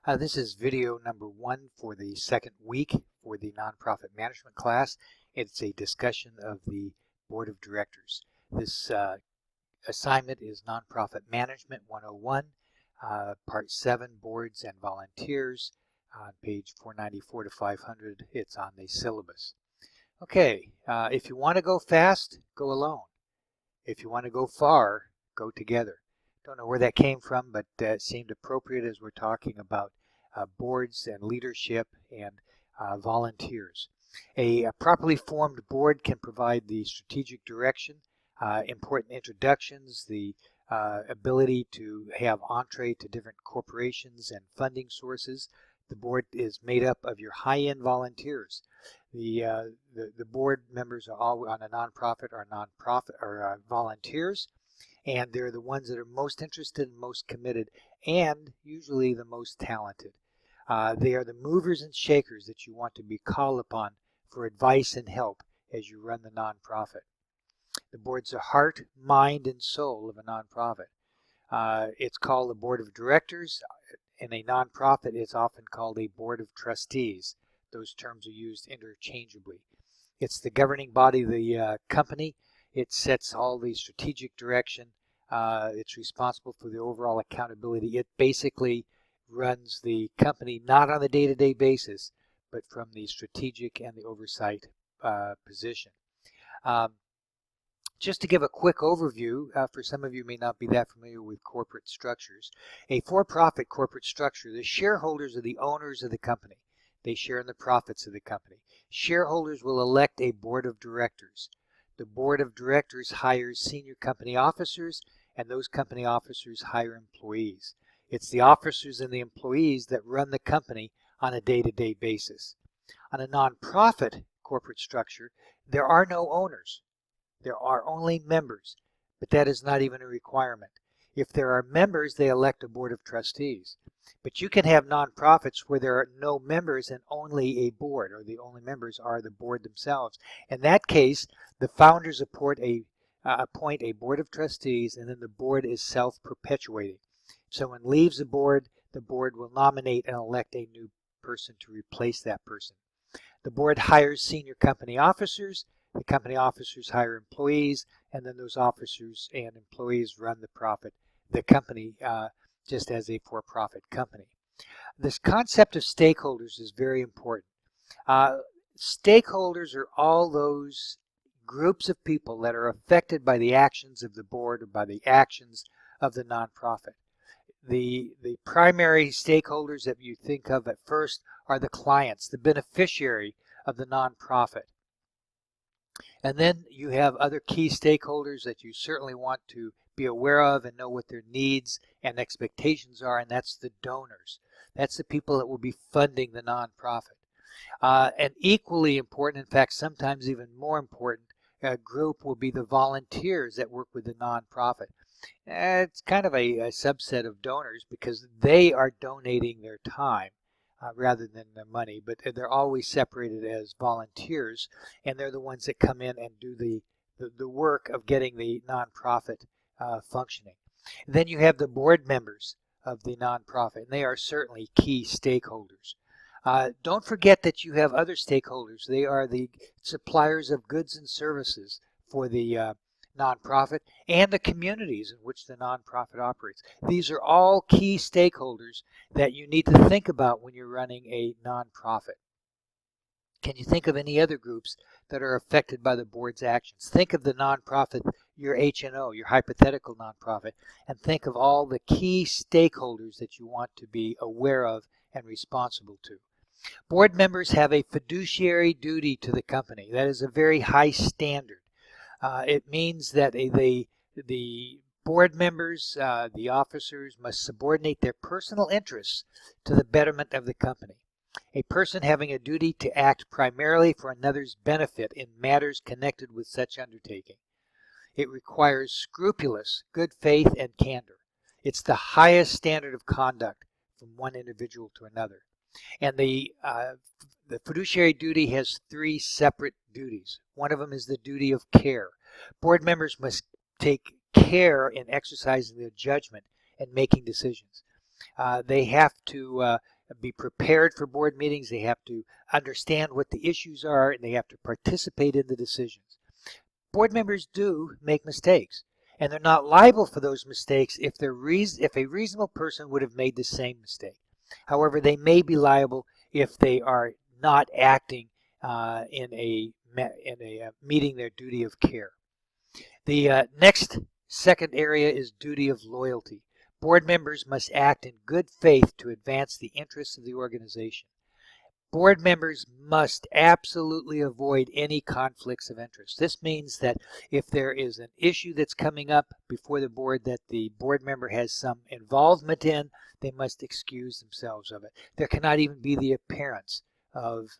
This is video number 1 for the second week for the nonprofit management class. It's a discussion of the board of directors. This assignment is Nonprofit Management 101, Part 7, Boards and Volunteers, on page 494 to 500. It's on the syllabus. Okay, if you want to go fast, go alone. If you want to go far, go together. Don't know where that came from, but it seemed appropriate as we're talking about boards and leadership and volunteers. A properly formed board can provide the strategic direction, important introductions, the ability to have entree to different corporations and funding sources. The board is made up of your high-end volunteers. The board members are all on a nonprofit or volunteers, and they're the ones that are most interested and most committed and usually the most talented. They are the movers and shakers that you want to be called upon for advice and help as you run the nonprofit. The board's the heart, mind, and soul of a nonprofit. It's called the board of directors. In a nonprofit, it's often called a board of trustees. Those terms are used interchangeably. It's the governing body of the company. It sets all the strategic direction. It's responsible for the overall accountability. It basically runs the company not on a day-to-day basis, but from the strategic and the oversight position. Just to give a quick overview, for some of you may not be that familiar with corporate structures. A for-profit corporate structure, the shareholders are the owners of the company. They share in the profits of the company. Shareholders will elect a board of directors. The board of directors hires senior company officers, and those company officers hire employees. It's the officers and the employees that run the company on a day-to-day basis. On a nonprofit corporate structure, there are no owners. There are only members, but that is not even a requirement. If there are members, they elect a board of trustees. But you can have nonprofits where there are no members and only a board, or the only members are the board themselves. In that case, the founders appoint a board of trustees, and then the board is self-perpetuating. If someone leaves the board will nominate and elect a new person to replace that person. The board hires senior company officers. The company officers hire employees, and then those officers and employees run the company just as a for-profit company. This concept of stakeholders is very important. Stakeholders are all those groups of people that are affected by the actions of the board or by the actions of the nonprofit. The primary stakeholders that you think of at first are the clients, the beneficiary of the nonprofit. And then you have other key stakeholders that you certainly want to be aware of and know what their needs and expectations are, and that's the donors. That's the people that will be funding the nonprofit. And equally important, in fact, sometimes even more important, group will be the volunteers that work with the nonprofit. It's kind of a subset of donors because they are donating their time rather than their money, but they're always separated as volunteers, and they're the ones that come in and do the work of getting the nonprofit functioning. And then you have the board members of the nonprofit, and they are certainly key stakeholders. Don't forget that you have other stakeholders. They are the suppliers of goods and services for the nonprofit and the communities in which the nonprofit operates. These are all key stakeholders that you need to think about when you're running a nonprofit. Can you think of any other groups that are affected by the board's actions? Think of the nonprofit, your HNO, your hypothetical nonprofit, and think of all the key stakeholders that you want to be aware of and responsible to. Board members have a fiduciary duty to the company. That is a very high standard. It means that the board members, the officers, must subordinate their personal interests to the betterment of the company. A person having a duty to act primarily for another's benefit in matters connected with such undertaking. It requires scrupulous good faith and candor. It's the highest standard of conduct from one individual to another. And the fiduciary duty has 3 separate duties. One of them is the duty of care. Board members must take care in exercising their judgment and making decisions. They have to be prepared for board meetings. They have to understand what the issues are, and they have to participate in the decisions. Board members do make mistakes, and they're not liable for those mistakes if a reasonable person would have made the same mistake. However, they may be liable if they are not acting meeting their duty of care. The next second area is duty of loyalty. Board members must act in good faith to advance the interests of the organization. Board members must absolutely avoid any conflicts of interest. This means that if there is an issue that's coming up before the board that the board member has some involvement in, they must excuse themselves of it. There cannot even be the appearance of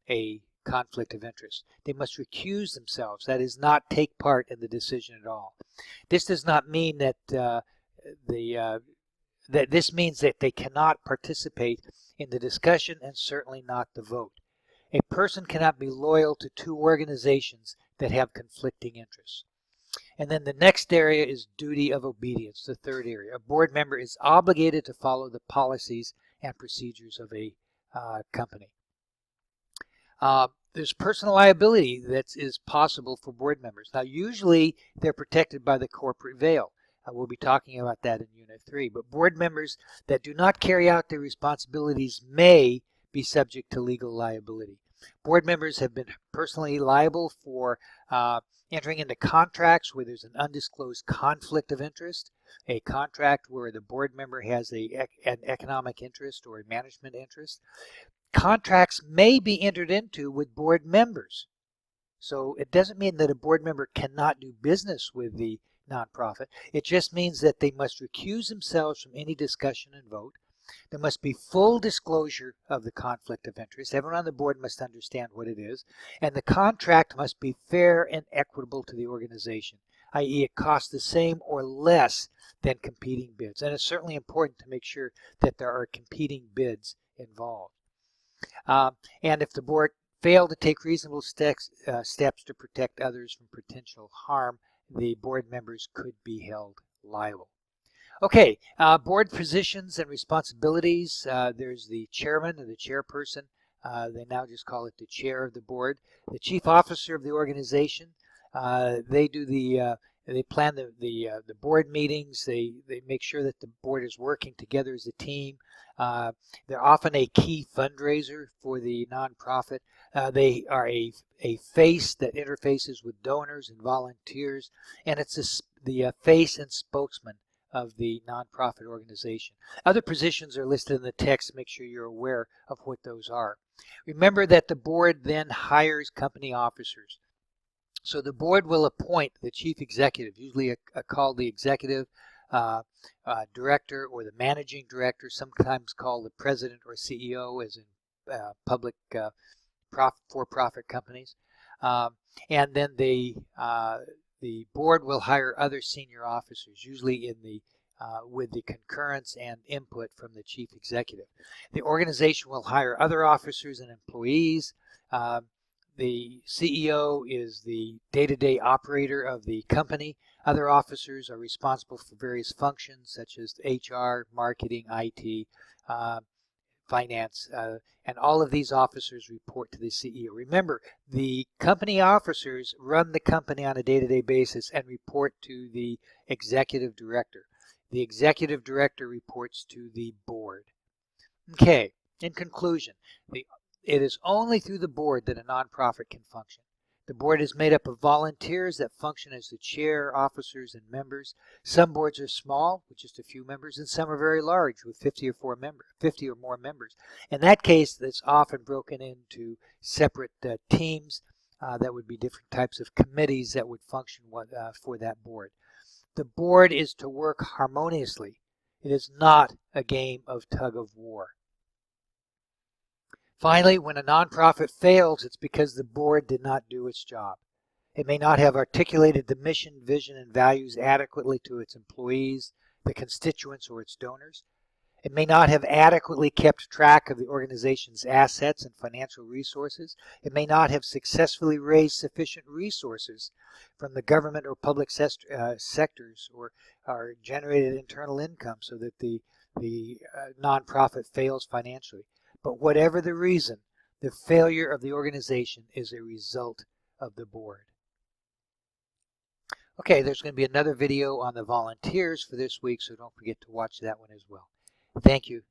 a conflict of interest. They must recuse themselves, that is, not take part in the decision at all. This does not mean that this means that they cannot participate in the discussion and certainly not the vote. A person cannot be loyal to two organizations that have conflicting interests. And then the next area is duty of obedience, the third area. A board member is obligated to follow the policies and procedures of a company. There's personal liability that is possible for board members. Now, usually they're protected by the corporate veil. We'll be talking about that in Unit 3. But board members that do not carry out their responsibilities may be subject to legal liability. Board members have been personally liable for entering into contracts where there's an undisclosed conflict of interest, a contract where the board member has an economic interest or a management interest. Contracts may be entered into with board members. So it doesn't mean that a board member cannot do business with the nonprofit. It just means that they must recuse themselves from any discussion and vote. There must be full disclosure of the conflict of interest. Everyone on the board must understand what it is. And the contract must be fair and equitable to the organization, i.e. it costs the same or less than competing bids. And it's certainly important to make sure that there are competing bids involved. And if the board failed to take reasonable steps to protect others from potential harm, the board members could be held liable. Okay, board positions and responsibilities. There's the chairman or the chairperson. They now just call it the chair of the board. The chief officer of the organization. They do they plan the board meetings. They make sure that the board is working together as a team. They're often a key fundraiser for the nonprofit. They are a face that interfaces with donors and volunteers, and it's the face and spokesman of the nonprofit organization. Other positions are listed in the text. Make sure you're aware of what those are. Remember that the board then hires company officers. So the board will appoint the chief executive, usually called the executive director or the managing director, sometimes called the president or CEO, as in public for-profit companies. And then the board will hire other senior officers, usually in the with the concurrence and input from the chief executive. The organization will hire other officers and employees. The CEO is the day-to-day operator of the company. Other officers are responsible for various functions such as HR, marketing, IT, finance, and all of these officers report to the CEO. Remember, the company officers run the company on a day-to-day basis and report to the executive director. The executive director reports to the board. Okay, in conclusion, it is only through the board that a nonprofit can function. The board is made up of volunteers that function as the chair, officers, and members. Some boards are small, with just a few members, and some are very large, with 50 or more members. In that case, it's often broken into separate teams that would be different types of committees that would function for that board. The board is to work harmoniously. It is not a game of tug of war. Finally, when a nonprofit fails, it's because the board did not do its job. It may not have articulated the mission, vision, and values adequately to its employees, the constituents, or its donors. It may not have adequately kept track of the organization's assets and financial resources. It may not have successfully raised sufficient resources from the government or public sectors or generated internal income so that the nonprofit fails financially. But whatever the reason, the failure of the organization is a result of the board. Okay, there's going to be another video on the volunteers for this week, so don't forget to watch that one as well. Thank you.